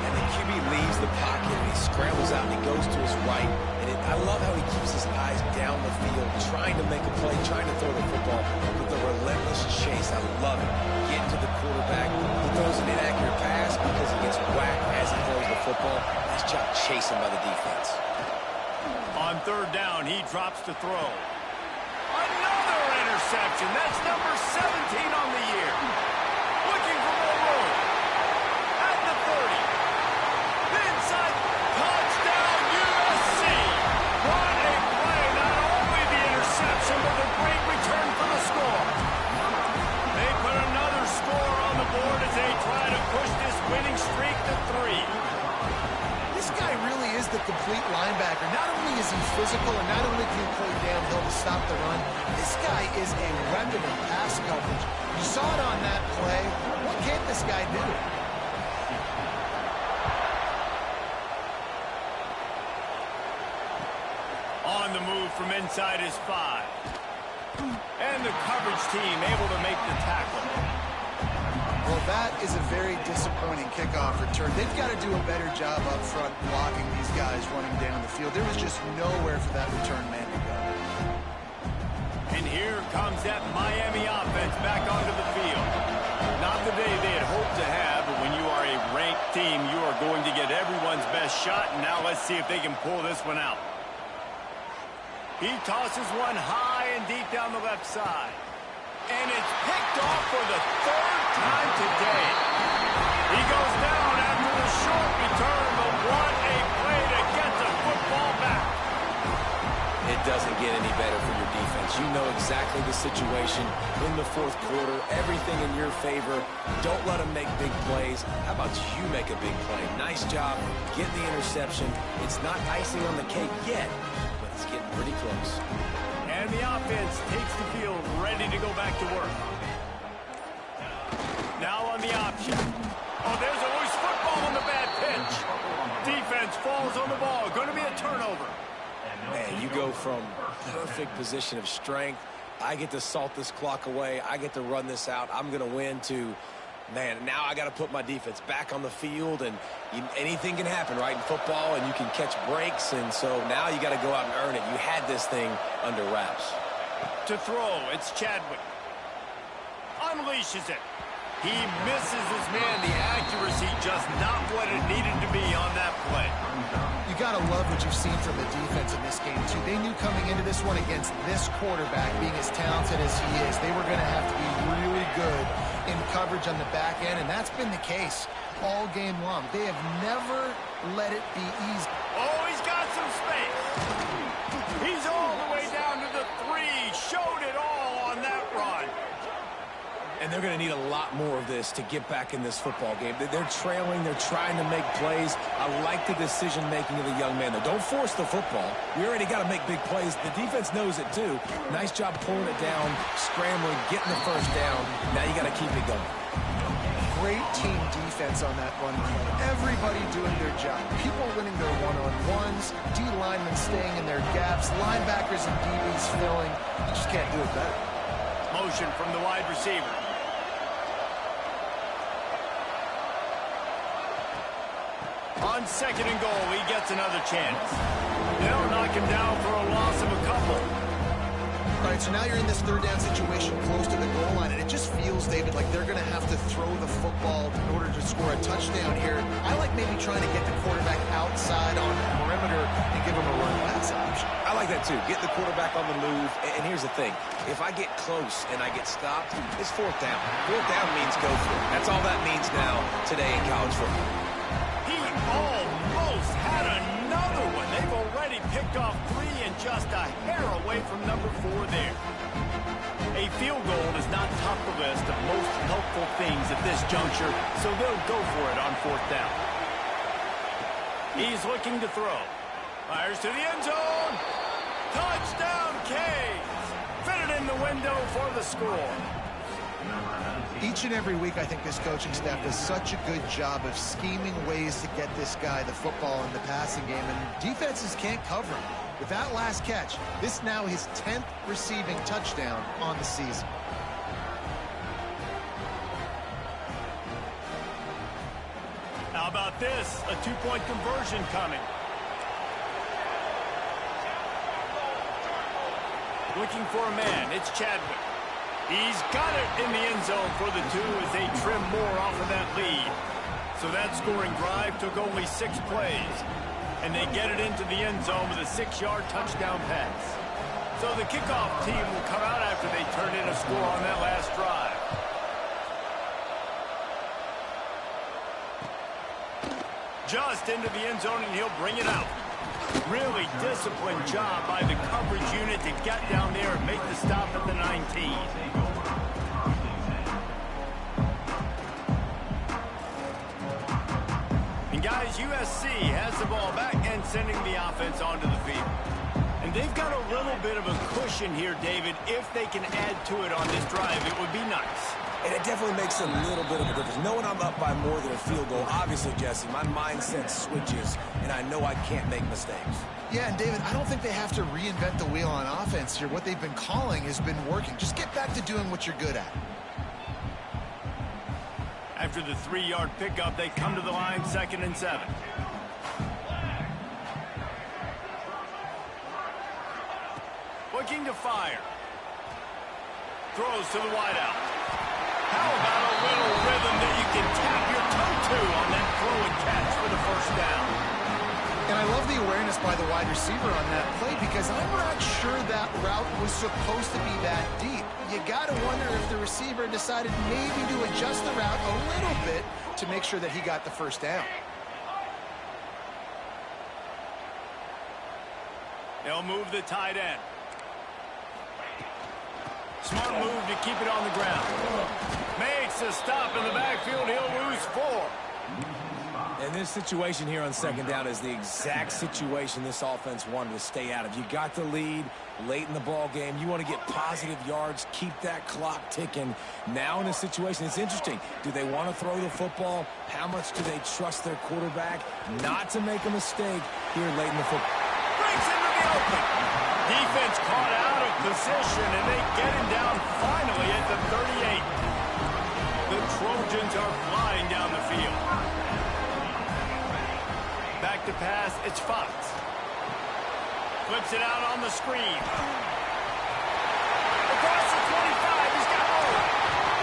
And the QB leaves the pocket, and he scrambles out, and he goes to his right. And I love how he keeps his eyes down the field, trying to make a play, trying to throw the football with a relentless chase. I love it. Get to the quarterback. He throws an inaccurate pass because he gets whacked as he throws the football. Nice job chasing by the defense. On 3rd down, he drops to throw. Another interception. That's number 17 on the year. Looking for more room. At the 30. Inside. Touchdown, USC. What a play. Not only the interception, but the great return for the score. They put another score on the board as they try to push this winning streak to 3. This guy really is the complete linebacker. Not only is he physical, and not only can he play downhill to stop the run, this guy is a weapon in pass coverage. You saw it on that play. What can't this guy do? On the move from inside his 5. And the coverage team able to make the tackle. Well, that is a very disappointing kickoff return. They've got to do a better job up front blocking these guys running down the field. There was just nowhere for that return man to go. And here comes that Miami offense back onto the field. Not the day they had hoped to have, but when you are a ranked team, you are going to get everyone's best shot. And now let's see if they can pull this one out. He tosses one high and deep down the left side. And it's picked off for the 3rd time today. He goes down after the short return, but what a play to get the football back. It doesn't get any better for your defense. You know exactly the situation in the 4th quarter. Everything in your favor. Don't let them make big plays. How about you make a big play? Nice job getting the interception. It's not icing on the cake yet, but it's getting pretty close. And the offense takes the field, ready to go back to work. Now on the option. Oh, there's a loose football on the bad pitch. Defense falls on the ball. Going to be a turnover. Man, you go from perfect position of strength. I get to salt this clock away. I get to run this out. I'm going to win to, man, now I got to put my defense back on the field. And anything can happen, right, in football, and you can catch breaks. And so now you got to go out and earn it. You had this thing under wraps. To throw, it's Chadwick. Unleashes it. He misses his man. The accuracy just not what it needed to be on that play. You got got to love what you've seen from the defense in this game, too. They knew coming into this one against this quarterback, being as talented as he is, they were going to have to be really good in coverage on the back end, and that's been the case all game long. They have never let it be easy. Oh, he's got some space. He's all the way down to the 3. Showed it all on that run. And they're going to need a lot more of this to get back in this football game. They're trailing. They're trying to make plays. I like the decision-making of the young man there. Don't force the football. We already got to make big plays. The defense knows it, too. Nice job pulling it down, scrambling, getting the first down. Now you got to keep it going. Great team defense on that run play. Everybody doing their job. People winning their one-on-ones, D linemen staying in their gaps, linebackers and DBs filling. You just can't do it better. Motion from the wide receiver. On 2nd and goal, he gets another chance. They'll knock him down for a loss of a couple. All right, so now you're in this 3rd down situation close to the goal line, and it just feels, David, like they're going to have to throw the football in order to score a touchdown here. I like maybe trying to get the quarterback outside on the perimeter and give him a run pass option. I like that, too. Get the quarterback on the move. And here's the thing. If I get close and I get stopped, it's 4th down. 4th down means go for it. That's all that means now today in college football. He almost had another one. They've already picked off 3 and just a hair away from number 4 there. A field goal is not top the list of most helpful things at this juncture, so they'll go for it on 4th down. He's looking to throw. Fires to the end zone. Touchdown, Canes. Fitted in the window for the score. Each and every week, I think this coaching staff does such a good job of scheming ways to get this guy the football in the passing game, and defenses can't cover him. With that last catch, this now his 10th receiving touchdown on the season. How about this? A 2-point conversion coming. Looking for a man. It's Chadwick. He's got it in the end zone for the 2 as they trim more off of that lead. So that scoring drive took only 6 plays. And they get it into the end zone with a 6-yard touchdown pass. So the kickoff team will come out after they turn in a score on that last drive. Just into the end zone, and he'll bring it out. Really disciplined job by the coverage unit to get down there and make the stop at the 19. And guys, USC has the ball back and sending the offense onto the field. And they've got a little bit of a cushion here, David. If they can add to it on this drive, it would be nice. And it definitely makes a little bit of a difference. Knowing I'm up by more than a field goal, obviously, Jesse, my mindset switches, and I know I can't make mistakes. Yeah, and David, I don't think they have to reinvent the wheel on offense here. What they've been calling has been working. Just get back to doing what you're good at. After the 3-yard pickup, they come to the line, 2nd and 7. Looking to fire. Throws to the wideout. How about a little rhythm that you can tap your toe to on that throw and catch for the 1st down? And I love the awareness by the wide receiver on that play because I'm not sure that route was supposed to be that deep. You got to wonder if the receiver decided maybe to adjust the route a little bit to make sure that he got the 1st down. They'll move the tight end. Smart move to keep it on the ground. Makes a stop in the backfield. He'll lose 4. And this situation here on 2nd down is the exact situation this offense wanted to stay out of. You got the lead late in the ball game. You want to get positive yards, keep that clock ticking. Now in a situation, it's interesting. Do they want to throw the football? How much do they trust their quarterback not to make a mistake here late in the football? Breaks into the open. Defense caught out of position, and they get him down finally at the 38. The Trojans are flying down the field. Back to pass, it's Fox. Flips it out on the screen. Across the 25, he's got room.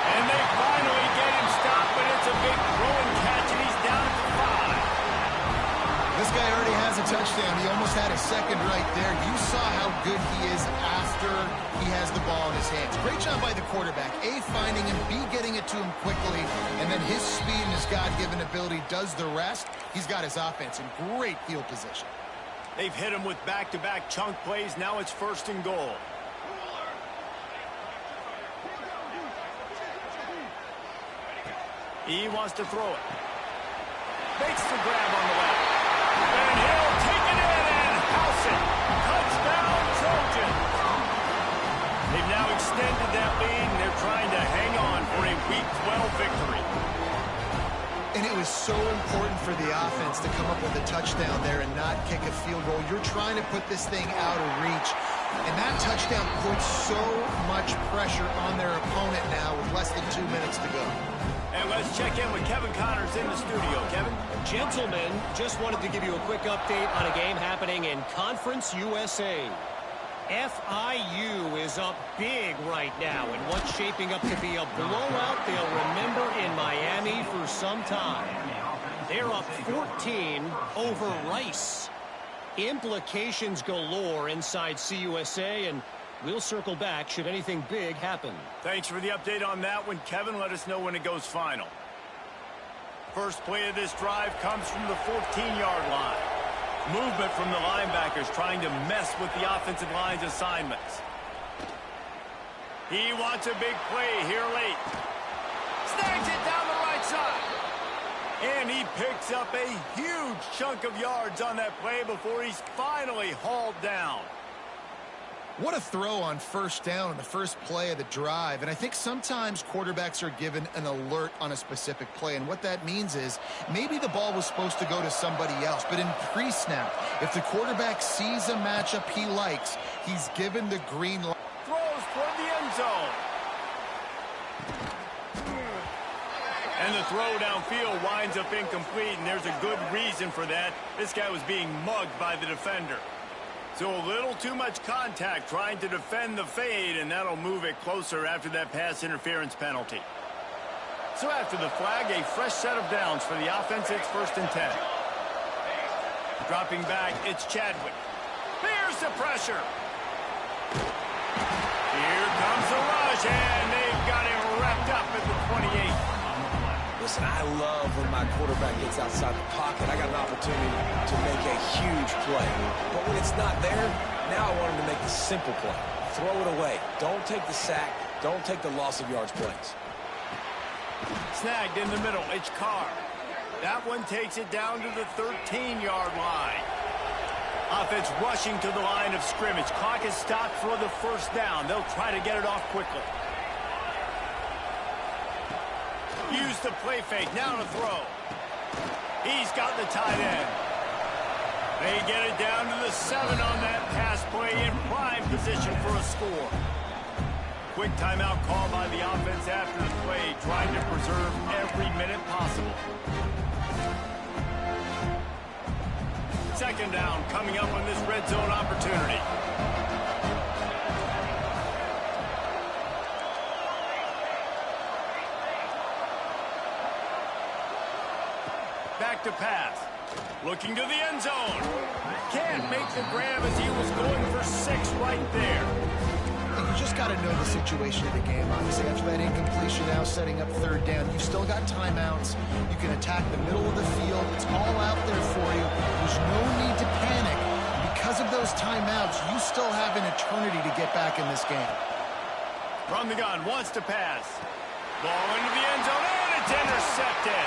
And they finally get him stopped, but it's a big throw and catch, and he's down at the 5. This guy already has a touchdown. He almost had a second right there. You saw how good he is after he has the ball in his hands. Great job by the quarterback. A, finding him, B, getting it to him quickly, and then his speed and his God-given ability does the rest. He's got his offense in great field position. They've hit him with back-to-back chunk plays. Now it's 1st and goal. He wants to throw it. Makes the grab on the left. And he'll take it in and house it. Touchdown, Trojans. They've now extended that lead, and they're trying to hang on for a Week 12 victory. And it was so important for the offense to come up with a touchdown there and not kick a field goal. You're trying to put this thing out of reach. And that touchdown puts so much pressure on their opponent now with less than 2 minutes to go. And let's check in with Kevin Connors in the studio. Kevin? Gentlemen, just wanted to give you a quick update on a game happening in Conference USA. FIU is up big right now in what's shaping up to be a blowout they'll remember in Miami for some time. They're up 14 over Rice. Implications galore inside CUSA, and we'll circle back should anything big happen. Thanks for the update on that one, Kevin. Let us know when it goes final. First play of this drive comes from the 14-yard line. Movement from the linebackers trying to mess with the offensive line's assignments. He wants a big play here late. Snags it down the right side. And he picks up a huge chunk of yards on that play before he's finally hauled down. What a throw on 1st down in the first play of the drive. And I think sometimes quarterbacks are given an alert on a specific play. And what that means is maybe the ball was supposed to go to somebody else. But in pre-snap, if the quarterback sees a matchup he likes, he's given the green light. Throws toward the end zone. And the throw downfield winds up incomplete. And there's a good reason for that. This guy was being mugged by the defender. So a little too much contact trying to defend the fade, and that'll move it closer after that pass interference penalty. So after the flag, a fresh set of downs for the offense. It's 1st and 10. Dropping back, it's Chadwick. Here's the pressure. Here comes the rush, and they've got him wrapped up at the 28. Listen, I love when my quarterback gets outside the pocket. I got an opportunity to make a huge play. But when it's not there, now I want him to make the simple play. Throw it away. Don't take the sack. Don't take the loss of yards plays. Snagged in the middle. It's Carr. That one takes it down to the 13-yard line. Offense rushing to the line of scrimmage. Clock is stopped for the 1st down. They'll try to get it off quickly. Use the play fake. Now to throw. He's got the tight end. They get it down to the 7 on that pass play in prime position for a score. Quick timeout call by the offense after the play, trying to preserve every minute possible. 2nd down coming up on this red zone opportunity. Back to pass. Looking to the end zone. Can't make the grab as he was going for 6 right there. You just got to know the situation of the game, obviously. After that incompletion, now setting up 3rd down. You've still got timeouts. You can attack the middle of the field. It's all out there for you. There's no need to panic. Because of those timeouts, you still have an eternity to get back in this game. From the gun, wants to pass. Ball into the end zone, and it's intercepted.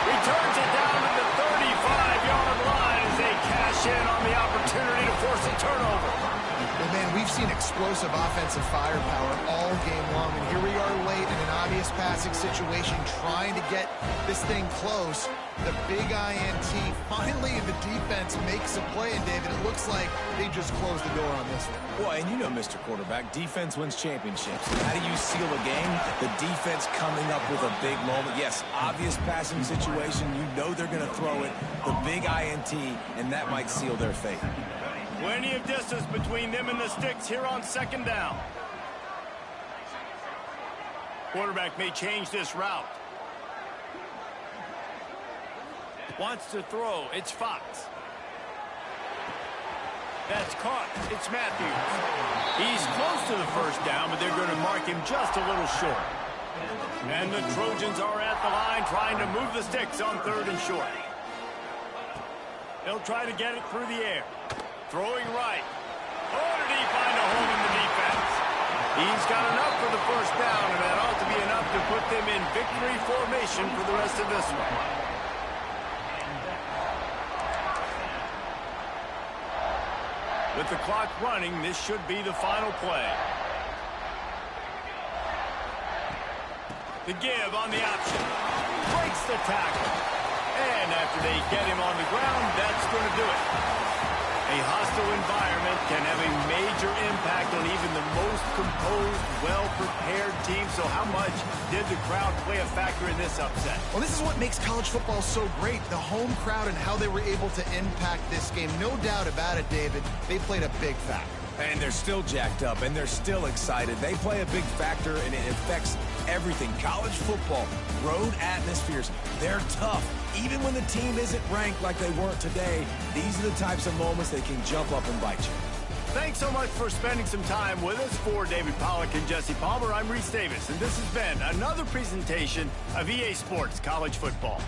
Returns it down to the 35-yard line as they cash in on the opportunity to force a turnover. Well, man, we've seen explosive offensive firepower all game long, and here we are late in an obvious passing situation trying to get this thing close. The big INT. Finally, the defense makes a play, and David, it looks like they just closed the door on this one. Well, and you know, Mr. Quarterback, defense wins championships. How do you seal a game? The defense coming up with a big moment. Yes, obvious passing situation. You know they're going to throw it. The big INT, and that might seal their fate. Plenty of distance between them and the sticks here on 2nd down. Quarterback may change this route. Wants to throw. It's Fox. That's caught. It's Matthews. He's close to the first down, but they're going to mark him just a little short. And the Trojans are at the line trying to move the sticks on 3rd and short. They'll try to get it through the air. Throwing right. Oh, did he find a hole in the defense? He's got enough for the first down, and that ought to be enough to put them in victory formation for the rest of this one. With the clock running, this should be the final play. The give on the option. Breaks the tackle. And after they get him on the ground, that's going to do it. A hostile environment can have a major impact on even the most composed, well-prepared team. So how much did the crowd play a factor in this upset? Well, this is what makes college football so great, the home crowd and how they were able to impact this game. No doubt about it, David. They played a big factor. And they're still jacked up, and they're still excited. They play a big factor, and it affects everything. College football, road atmospheres, they're tough. Even when the team isn't ranked like they weren't today, these are the types of moments that can jump up and bite you. Thanks so much for spending some time with us. For David Pollack and Jesse Palmer, I'm Reese Davis, and this has been another presentation of EA Sports College Football.